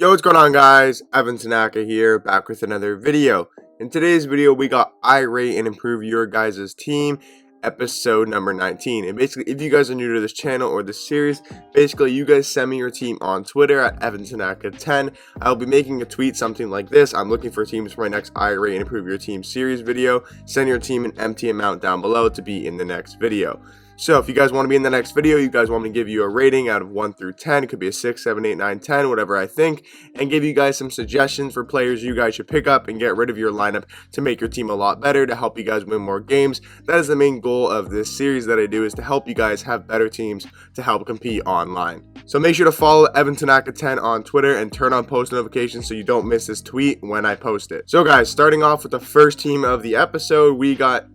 Yo, what's going on, guys? Evan Tanaka here, back with another video. In today's video, we got irate and improve your guys' team, episode number 19. And basically, if you guys are new to this channel or this series, basically you guys send me your team on Twitter at evantanaka10. I'll be making a tweet something like this: I'm looking for teams for my next irate and improve your team series video. Send your team an empty amount down below to be in the next video. So if you guys want to be in the next video, you guys want me to give you a rating out of 1 through 10, it could be a 6, 7, 8, 9, 10, whatever I think, and give you guys some suggestions for players you guys should pick up and get rid of your lineup to make your team a lot better, to help you guys win more games. That is the main goal of this series that I do, is to help you guys have better teams to help compete online. So make sure to follow evantanaka10 on Twitter and turn on post notifications so you don't miss this tweet when I post it. So guys, starting off with the first team of the episode, we got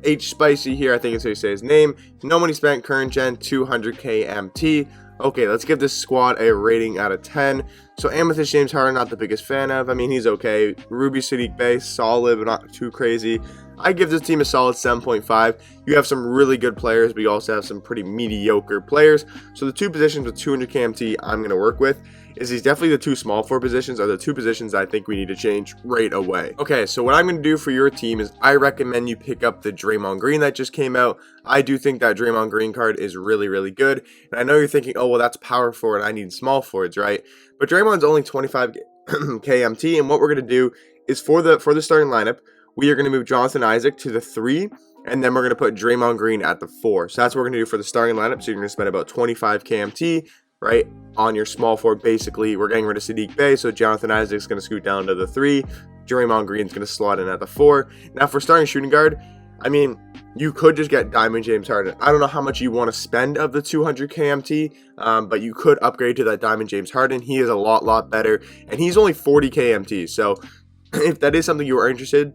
H Spicy here, I think is how you say his name. No money spent, current gen, 200k MT. Okay, let's give this squad a rating out of 10. So Amethyst James Harden, not the biggest fan of. I mean, he's okay. Ruby Sadiq Bey, solid but not too crazy. I give this team a solid 7.5. You have some really good players, but you also have some pretty mediocre players. So the two positions with 200k MT I'm going to work with is he's definitely the two small forward positions are the two positions that I think we need to change right away. Okay, so what I'm going to do for your team is I recommend you pick up the Draymond Green that just came out. I do think that Draymond Green card is really, really good. And I know you're thinking, oh, well, that's power forward. I need small forwards, right? But Draymond's only 25k MT, and what we're going to do is for the starting lineup, we are going to move Jonathan Isaac to the 3, and then we're going to put Draymond Green at the 4. So that's what we're going to do for the starting lineup. So you're going to spend about 25k MT, right, on your small forward. Basically, we're getting rid of Sadiq Bey, so Jonathan Isaac's going to scoot down to the 3. Draymond Green's going to slot in at the 4. Now, for starting shooting guard, I mean, you could just get Diamond James Harden. I don't know how much you want to spend of the 200k MT, but you could upgrade to that Diamond James Harden. He is a lot better, and he's only 40k MT. So if that is something you are interested,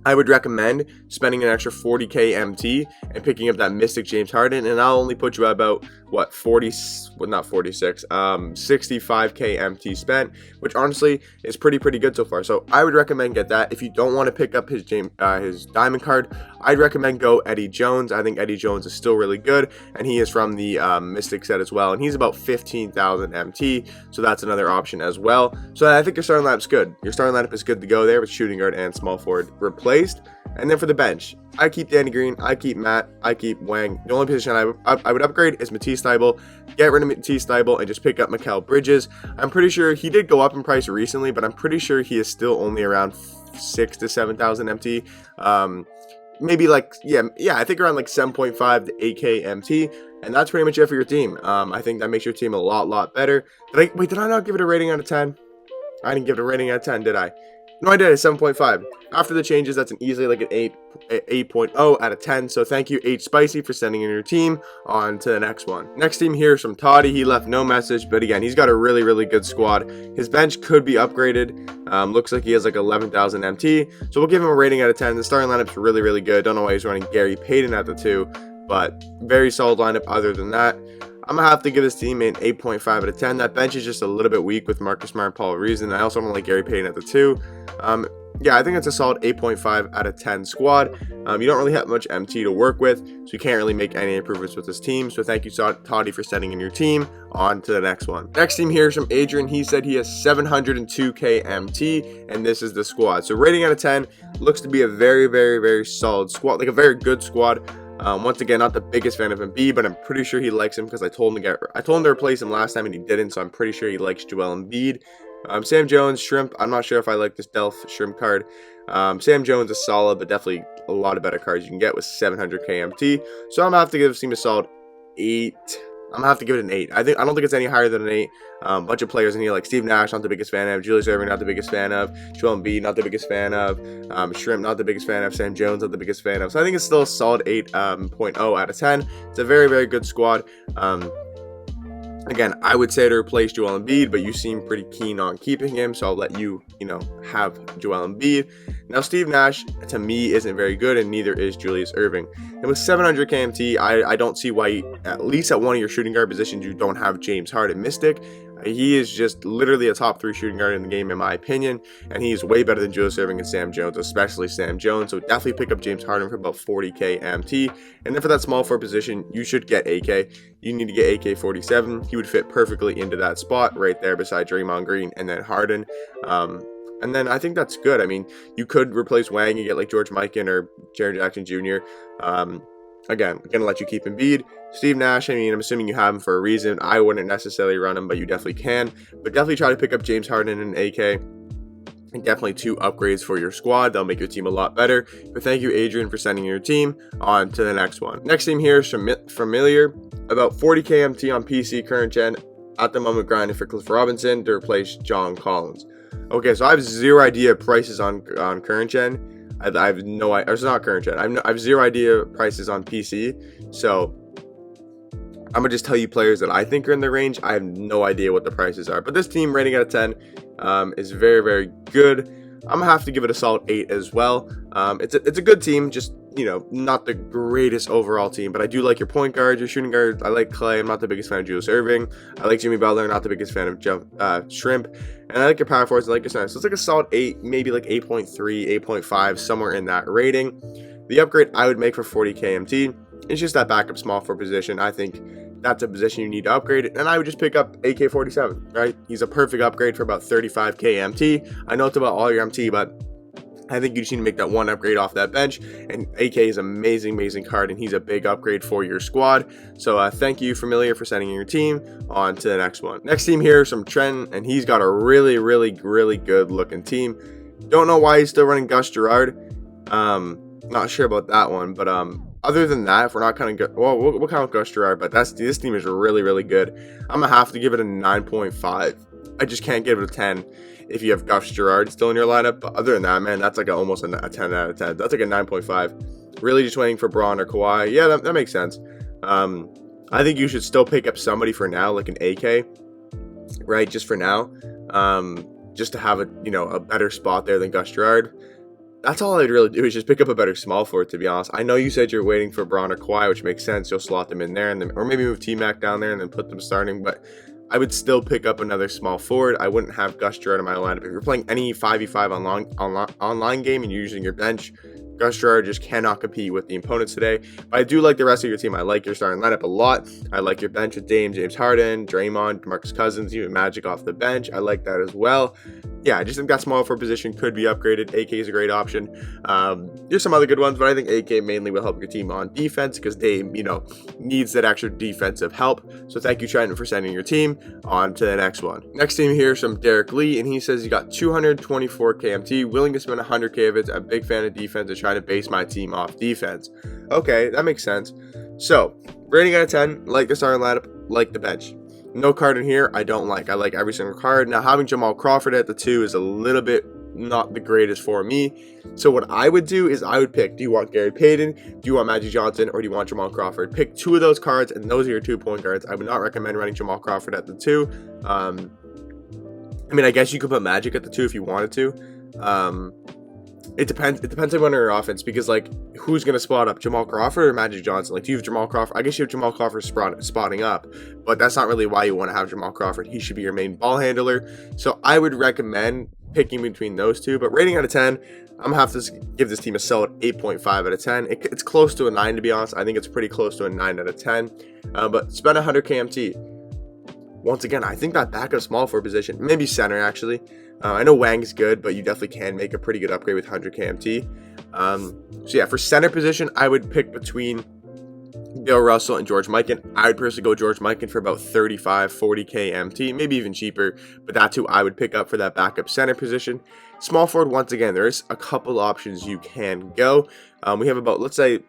I would recommend spending an extra 40k MT and picking up that Mystic James Harden, and I'll only put you at about, what, 65k MT spent, which honestly is pretty good so far. So I would recommend get that. If you don't want to pick up his diamond card, I'd recommend go Eddie Jones. I think Eddie Jones is still really good, and he is from the Mystic set as well, and he's about 15,000 MT, so that's another option as well. So I think your starting lineup's good. Your starting lineup is good to go there with shooting guard and small forward replaced. And then for the bench, I keep Danny Green, I keep Matt, I keep Wang. The only position I would upgrade is Matisse Thybulle. Get rid of Matisse Thybulle and just pick up Mikal Bridges. I'm pretty sure he did go up in price recently, but I'm pretty sure he is still only around 6,000 to 7,000 MT. Maybe like, yeah, I think around like 7.5 to 8k MT. And that's pretty much it for your team. I think that makes your team a lot better. Wait, did I not give it a rating out of 10? I didn't give it a rating out of 10, did I? No, I did. It's 7.5. After the changes, that's an easily like an 8.0 out of 10. So thank you, H Spicy, for sending in your team. On to the next one. Next team here is from Toddy. He left no message, but again, he's got a really good squad. His bench could be upgraded. Looks like he has like 11,000 MT. So we'll give him a rating out of 10. The starting lineup's really good. Don't know why he's running Gary Payton at the 2, but very solid lineup other than that. I'm going to have to give this team an 8.5 out of 10. That bench is just a little bit weak with Marcus Smart and Paul Reason. I also don't like Gary Payton at the 2. Yeah, I think it's a solid 8.5 out of 10 squad. You don't really have much MT to work with, so you can't really make any improvements with this team. So thank you, Toddy, for sending in your team. On to the next one. Next team here is from Adrian. He said he has 702k MT, and this is the squad. So rating out of 10, looks to be a very solid squad, like a very good squad. Once again, not the biggest fan of Embiid, but I'm pretty sure he likes him because I told him to replace him last time and he didn't, so I'm pretty sure he likes Joel Embiid. Sam Jones, Shrimp, I'm not sure if I like this Delph Shrimp card. Sam Jones is solid, but definitely a lot of better cards you can get with 700k MT. So I'm going to have to give this team a solid 8. I'm going to have to give it an 8. I don't think it's any higher than an 8. Bunch of players in here like Steve Nash, not the biggest fan of. Julius Erving, not the biggest fan of. Joel Embiid, not the biggest fan of. Shrimp, not the biggest fan of. Sam Jones, not the biggest fan of. So I think it's still a solid 8.0 out of 10. It's a very good squad. Again, I would say to replace Joel Embiid, but you seem pretty keen on keeping him, so I'll let you, have Joel Embiid. Now, Steve Nash, to me, isn't very good, and neither is Julius Erving. And with 700 KMT, I don't see why, at least at one of your shooting guard positions, you don't have James Harden Mystic. He is just literally a top 3 shooting guard in the game, in my opinion, and he is way better than Julius Erving and Sam Jones, especially Sam Jones. So definitely pick up James Harden for about 40k MT. And then for that small forward position, you should get AK. You need to get AK 47. He would fit perfectly into that spot right there beside Draymond Green and then Harden. And then I think that's good. I mean, you could replace Wang and get like George Mikan or Jaren Jackson Jr. Again, I'm going to let you keep Embiid. Steve Nash, I mean, I'm assuming you have him for a reason. I wouldn't necessarily run him, but you definitely can. But definitely try to pick up James Harden and AK. And definitely 2 upgrades for your squad. They'll make your team a lot better. But thank you, Adrian, for sending your team on to the next one. Next team here is Familiar. About 40k MT on PC current gen. At the moment, grinding for Cliff Robinson to replace John Collins. Okay, so I have zero idea prices on current gen. I have no idea. It's not current gen. I have zero idea prices on PC. So I'm gonna just tell you players that I think are in the range. I have no idea what the prices are. But this team rating out of 10 is very, very good. I'm gonna have to give it a solid 8 as well. It's a good team, just, you know, not the greatest overall team, but I do like your point guards, your shooting guards. I like Clay. I'm not the biggest fan of Julius Erving. I like Jimmy Butler. Not the biggest fan of Shrimp. And I like your power forwards. I like your center. So it's like a solid 8, maybe like 8.3, 8.5, somewhere in that rating. The upgrade I would make for 40k MT is just that backup small forward position. I think that's a position you need to upgrade, and I would just pick up AK-47, right? He's a perfect upgrade for about 35k MT. I know it's about all your MT, but I think you just need to make that one upgrade off that bench, and AK is an amazing card, and he's a big upgrade for your squad. So thank you, Familiar, for sending your team on to the next one. Next team here is from Trent, and he's got a really good looking team. Don't know why he's still running Gus Gerard. Not sure about that one, but other than that, if we're not kind of good, well, we'll count Gus Gerard, but this team is really good. I'm gonna have to give it a 9.5. I just can't give it a 10 if you have Gus Gerard still in your lineup. But other than that, man, that's like almost a 10 out of 10. That's like a 9.5. Really just waiting for Braun or Kawhi. Yeah, that makes sense. I think you should still pick up somebody for now, like an AK, right? Just for now, just to have a better spot there than Gus Gerard. That's all I'd really do, is just pick up a better small forward, to be honest. I know you said you're waiting for Braun or Kawhi, which makes sense. You'll slot them in there, and then, or maybe move T-Mac down there and then put them starting. But I would still pick up another small forward. I wouldn't have Gus Gerard in my lineup. If you're playing any 5v5 online game and you're using your bench, Gus Gerard just cannot compete with the opponents today. But I do like the rest of your team. I like your starting lineup a lot. I like your bench with Dame, James Harden, Draymond, DeMarcus Cousins, even Magic off the bench. I like that as well. Yeah, I just think that small forward position could be upgraded. AK is a great option. There's some other good ones, but I think AK mainly will help your team on defense because Dame, needs that extra defensive help. So thank you, Trenton, for sending your team on to the next one. Next team here is from Derrick Lee, and he says he got 224 KMT, willing to spend 100k of it. I'm a big fan of defense and trying to base my team off defense. Okay, that makes sense. So, rating out of 10, like the starting lineup, like the bench. No card in here I don't like. I like every single card. Now, having Jamal Crawford at the 2 is a little bit not the greatest for me. So what I would do is I would pick, do you want Gary Payton, do you want Magic Johnson, or do you want Jamal Crawford? Pick 2 of those cards, and those are your 2 point guards. I would not recommend running Jamal Crawford at the 2. I mean, I guess you could put Magic at the 2 if you wanted to. It depends on your offense, because like, who's gonna spot up, Jamal Crawford or Magic Johnson? Like, do you have Jamal Crawford? I guess you have Jamal Crawford spotting up, but that's not really why you want to have Jamal Crawford. He should be your main ball handler. So I would recommend picking between those 2. But rating out of 10, I'm gonna have to give this team a solid 8.5 out of 10. It's close to a 9, to be honest. I think it's pretty close to a 9 out of 10. But spend 100 KMT. Once again, I think that backup small forward position, maybe center actually. I know Wang's good, but you definitely can make a pretty good upgrade with 100 KMT. So yeah, for center position, I would pick between Bill Russell and George Mikan. I would personally go George Mikan for about 35, 40k MT, maybe even cheaper, but that's who I would pick up for that backup center position. Small forward, once again, there's a couple options you can go. We have about, let's say,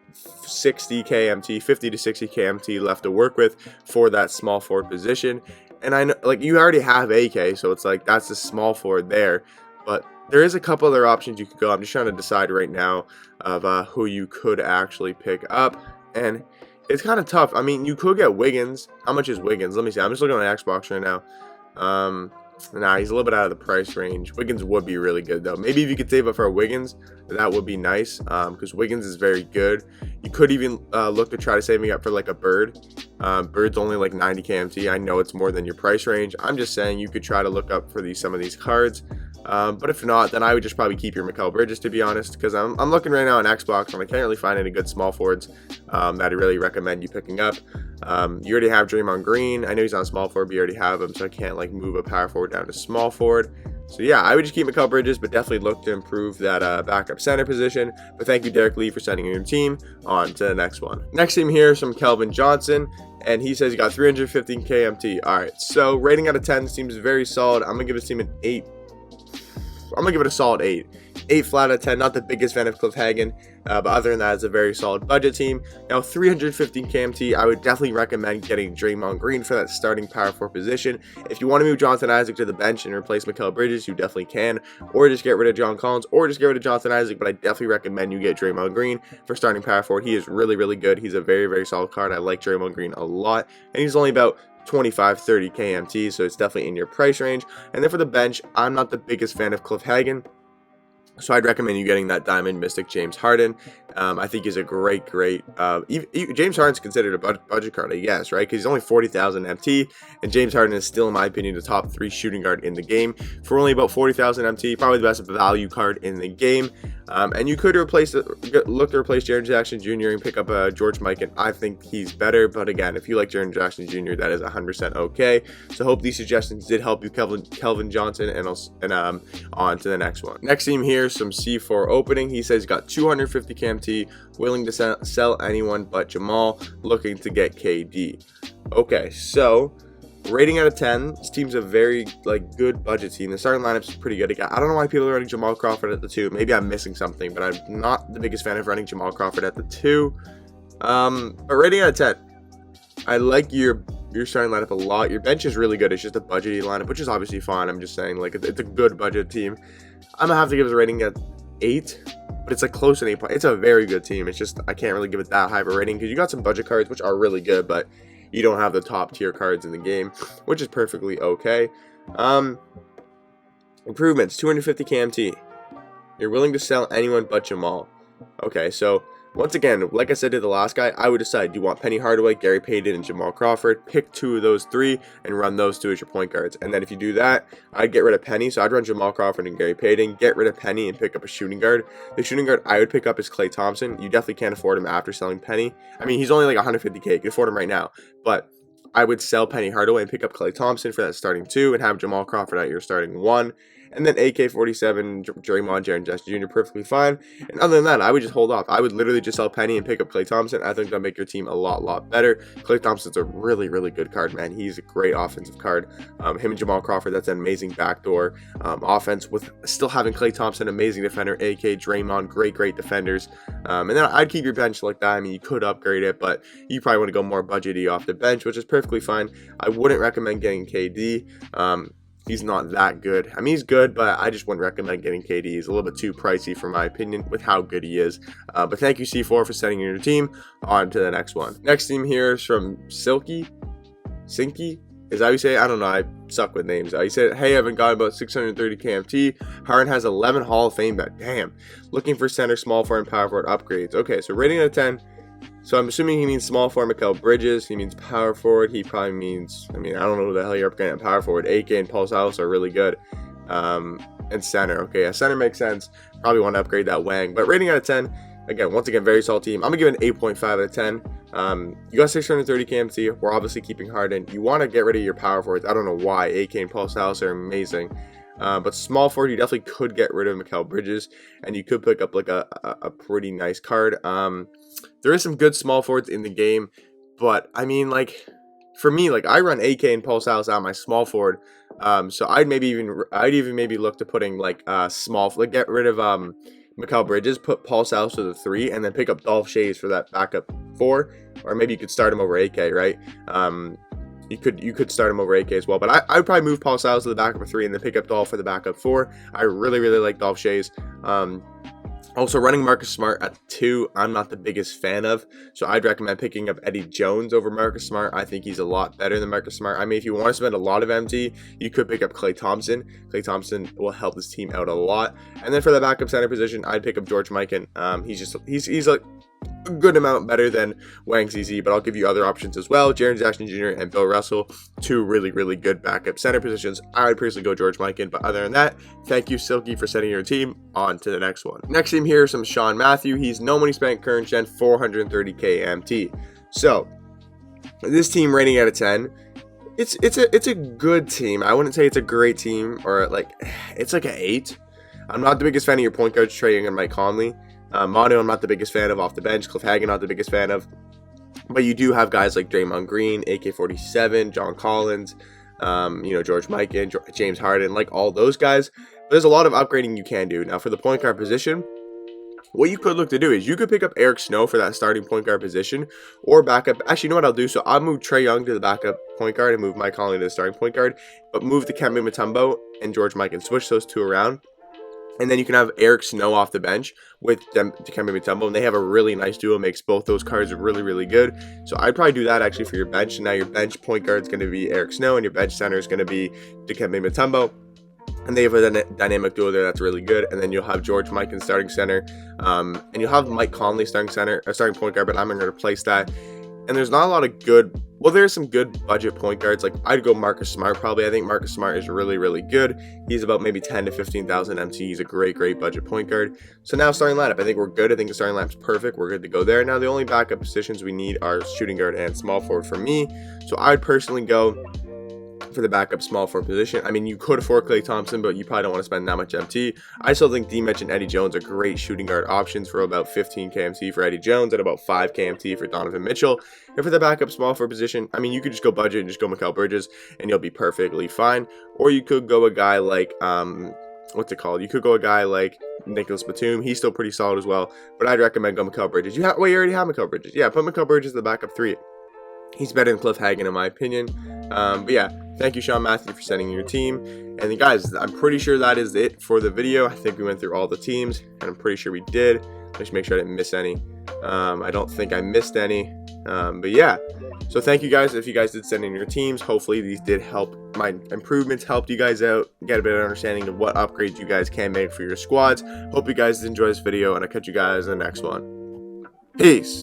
60k MT, 50 to 60k MT left to work with for that small forward position. And I know, like, you already have AK, so it's like that's the small forward there. But there is a couple other options you could go. I'm just trying to decide right now of who you could actually pick up, and it's kind of tough. I mean, you could get Wiggins. How much is Wiggins? Let me see. I'm just looking on Xbox right now. Nah, he's a little bit out of the price range. Wiggins would be really good, though. Maybe if you could save up for Wiggins, that would be nice, because Wiggins is very good. You could even look to try to saving up for like a Bird. Bird's only like 90 KMT. I know it's more than your price range. I'm just saying you could try to look up for some of these cards. But if not, then I would just probably keep your Mikal Bridges, to be honest, because I'm looking right now on Xbox and I can't really find any good small forwards that I really recommend you picking up. You already have Draymond Green. I know he's on small forward, but you already have him, so I can't like move a power forward down to small forward. So yeah, I would just keep Mikal Bridges, but definitely look to improve that backup center position. But thank you, Derrick Lee, for sending your team. On to the next one. Next team here is from Kelvin Johnson, and he says he got 315 KMT. All right, so rating out of 10 seems very solid. I'm gonna give this team an 8. I'm gonna give it a solid 8. 8 flat out of 10. Not the biggest fan of Cliff Hagan, but other than that, it's a very solid budget team. Now, 315 KMT, I would definitely recommend getting Draymond Green for that starting power forward position. If you want to move Jonathan Isaac to the bench and replace Mikal Bridges, you definitely can, or just get rid of John Collins, or just get rid of Jonathan Isaac. But I definitely recommend you get Draymond Green for starting power forward. He is really, really good. He's a very, very solid card. I like Draymond Green a lot, and he's only about 25-30 KMT, so it's definitely in your price range. And then for the bench, I'm not the biggest fan of Cliff Hagan, so I'd recommend you getting that Diamond Mystic James Harden. I think he's a great James Harden's considered a budget card, I guess, right? Because he's only 40,000 MT, and James Harden is still, in my opinion, the top 3 shooting guard in the game for only about 40,000 MT. Probably the best value card in the game. And you could look to replace Jaren Jackson Jr. and pick up George Mikan. I think he's better, but again, if you like Jaren Jackson Jr., that is 100% okay. So hope these suggestions did help you, Kelvin Johnson, and on to the next one. Next team here, some C4 opening. He says he's got 250 KMT, willing to sell anyone but Jamal, looking to get KD. Okay, so rating out of 10, this team's a very good budget team. The starting lineup's pretty good. I don't know why people are running Jamal Crawford at the 2. Maybe I'm missing something, but I'm not the biggest fan of running Jamal Crawford at the 2. But rating out of 10, I like your starting lineup a lot. Your bench is really good. It's just a budgety lineup, which is obviously fine. I'm just saying, it's a good budget team. I'm gonna have to give it a rating at 8, but it's close to 8. It's a very good team. It's just I can't really give it that high of a rating because you got some budget cards which are really good, but you don't have the top tier cards in the game, which is perfectly okay. Improvements, 250 KMT. You're willing to sell anyone but Jamal. Okay, so once again, like I said to the last guy, I would decide, do you want Penny Hardaway, Gary Payton, and Jamal Crawford? Pick 2 of those 3 and run those 2 as your point guards. And then if you do that, I'd get rid of Penny. So I'd run Jamal Crawford and Gary Payton, get rid of Penny, and pick up a shooting guard. The shooting guard I would pick up is Klay Thompson. You definitely can't afford him after selling Penny. I mean, he's only 150K. You can afford him right now. But I would sell Penny Hardaway and pick up Klay Thompson for that starting 2 and have Jamal Crawford at your starting 1. And then AK-47, Draymond, Jaren Jackson Jr. perfectly fine. And other than that, I would just hold off. I would literally just sell Penny and pick up Klay Thompson. I think that'll make your team a lot better. Klay Thompson's a really good card, man. He's a great offensive card. Him and Jamal Crawford, that's an amazing backdoor offense with still having Klay Thompson, amazing defender, AK, Draymond, great defenders. And then I'd keep your bench like that. I mean, you could upgrade it, but you probably want to go more budgety off the bench, which is perfectly fine. I wouldn't recommend getting KD. He's not that good. I mean, he's good, but I just wouldn't recommend getting KD. He's a little bit too pricey for my opinion with how good he is. But thank you, C4, for sending in your team. On to the next one. Next team here is from Sinky? Is that how you say it? I don't know. I suck with names. He said, hey, I haven't got about 630 KMT. Harden has 11 Hall of Fame bet. Damn. Looking for center, small forward, and power forward upgrades. Okay, so rating out of 10. So I'm assuming he means small forward Mikal Bridges. He means power forward. He probably means, I don't know who the hell you're upgrading at power forward. AK and Paul Silas are really good. And center. Okay, yeah, center makes sense. Probably want to upgrade that Wang. But rating out of 10, once again, very solid team. I'm going to give it an 8.5 out of 10. You got 630 KMT. We're obviously keeping Harden. You want to get rid of your power forwards. I don't know why. AK and Paul Silas are amazing. But small forward, you definitely could get rid of Mikal Bridges, and you could pick up a pretty nice card. There is some good small forwards in the game, but I mean, for me, I run AK and Paul Silas out my small forward. So I'd even maybe look to putting get rid of Mikal Bridges, put Paul Silas to the 3, and then pick up Dolph Shays for that backup 4, or maybe you could start him over AK, right? You could start him over AK as well, but I would probably move Paul Silas to the backup 3 and then pick up Dolph for the backup 4. I really like Dolph Shays. Also, running Marcus Smart at 2, I'm not the biggest fan of, so I'd recommend picking up Eddie Jones over Marcus Smart. I think he's a lot better than Marcus Smart. I mean, if you want to spend a lot of MT, you could pick up Klay Thompson. Klay Thompson will help this team out a lot. And then for the backup center position, I'd pick up George Mikan. He's a good amount better than Wang ZZ, but I'll give you other options as well. Jaren Jackson Jr. and Bill Russell, two really, really good backup center positions. I would personally go George Mikan, but other than that, thank you, Silky, for setting your team. On to the next one. Next team here is some Sean Matthew. He's no money spent, current gen, 430k MT. So this team rating out of 10. It's a good team. I wouldn't say it's a great team, or like it's like an 8. I'm not the biggest fan of your point guards, Trae Young and Mike Conley. Manu, I'm not the biggest fan of off the bench. Cliff Hagan, not the biggest fan of. But you do have guys like Draymond Green, AK-47, John Collins, George Mikan, James Harden, like all those guys. There's a lot of upgrading you can do. Now for the point guard position, what you could look to do is you could pick up Eric Snow for that starting point guard position, or backup. Actually, you know what I'll do? So I'll move Trae Young to the backup point guard and move Mike Conley to the starting point guard, but move the Dikembe Mutombo and George Mikan, switch those two around. And then you can have Eric Snow off the bench with Dikembe Mutombo, and they have a really nice duo. Makes both those cards really, really good. So I'd probably do that actually for your bench. And now your bench point guard is going to be Eric Snow, and your bench center is going to be Dikembe Mutombo. And they have a dynamic duo there that's really good. And then you'll have George Mikan starting center, and you'll have Mike Conley starting point guard. But I'm going to replace that. And there's not a lot of good. Well, there's some good budget point guards. Like I'd go Marcus Smart probably. I think Marcus Smart is really, really good. He's about maybe 10 to 15,000 MT. He's a great budget point guard. So now starting lineup, I think we're good. I think the starting lineup's perfect. We're good to go there. Now the only backup positions we need are shooting guard and small forward for me. So I'd personally go for the backup small forward position. I mean, you could afford Klay Thompson, but you probably don't want to spend that much MT. I still think D-Mitch and Eddie Jones are great shooting guard options for about 15 KMT for Eddie Jones and about 5 KMT for Donovan Mitchell. And for the backup small forward position, I mean, you could just go budget and just go Mikal Bridges and you'll be perfectly fine. Or you could go a guy like, what's it called? You could go a guy like Nicholas Batum. He's still pretty solid as well, but I'd recommend go Mikal Bridges. You already have Mikal Bridges. Yeah, put Mikal Bridges in the backup 3. He's better than Cliff Hagan in my opinion. But yeah, thank you, Sean Matthew, for sending your team. And guys, I'm pretty sure that is it for the video. I think we went through all the teams, and I'm pretty sure we did. Let's make sure I didn't miss any. I don't think I missed any. But yeah, so thank you guys if you guys did send in your teams. Hopefully these did help. My improvements helped you guys out, get a better understanding of what upgrades you guys can make for your squads. Hope you guys enjoy this video, and I'll catch you guys in the next one. Peace.